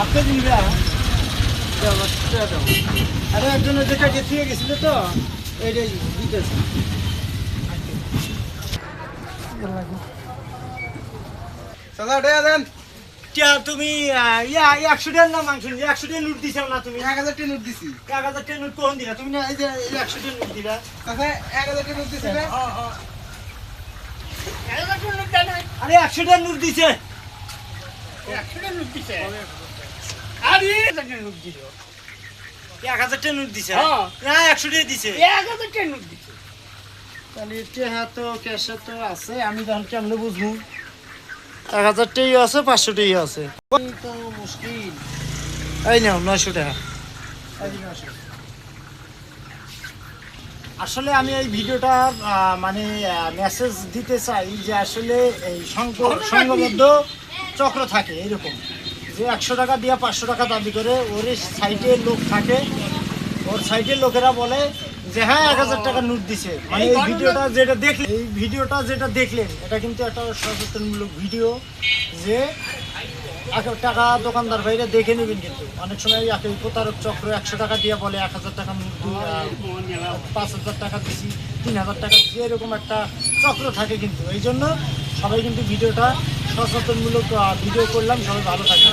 আপনি দিনরা আরে একজন যেটা গেছে গেছিল তো এইটাই দিতেছে তুমি 100 টাকার না মাংস 100 টাকা নোট দিছো না তুমি 1000 টাকা নোট দিছি 1000 টাকা নোট কোন দিলা তুমি না এই যে 100 টাকা নোট দিলা কাকা 1000 টাকা নোট দিছি না হ্যাঁ 1000 টাকা নোট দেন আরে 100 টাকা নোট দিছে 100 টাকা নোট দিছে আরে 1000 টাকা নোট দিল 1000 টাকা নোট দিছে না 100 টাকা দিছে 1000 টাকা নোট দিছে তাহলে এটা তো ক্যাশে তো আছে আমি তখন কেমনে বুঝবো 1000 টাকাই আছে 500 টাকাই আছে তো মুশকিল এই নাও 900 টাকা আসলে আমি এই ভিডিওটা মানে মেসেজ দিতে চাই যে আসলে এই সংঘবদ্ধ চক্র থাকে এরকম যে 100 টাকা দিয়ে 500 টাকা দাবি করে ওর সাইডে লোক থাকে ওর সাইডের লোকেরা বলে যে হ্যাঁ 1000 টাকা নোট দিছে মানে এই ভিডিওটা যেটা দেখলেন এটা কিন্তু একটা সচেতনমূলক ভিডিও যে টাকা দোকানদার ভাইরা দেখে নেবেন কিন্তু অনেক সময় একই প্রতারক চক্র 100 টাকা দিয়ে বলে 1000 টাকা নোট 5000 টাকা দিছি 3000 টাকা দিছি এরকম একটা চক্র থাকে কিন্তু এই জন্য সবাই কিন্তু ভিডিওটা সচেতনমূলক ভিডিও করলাম সবাই ভালো থাকে।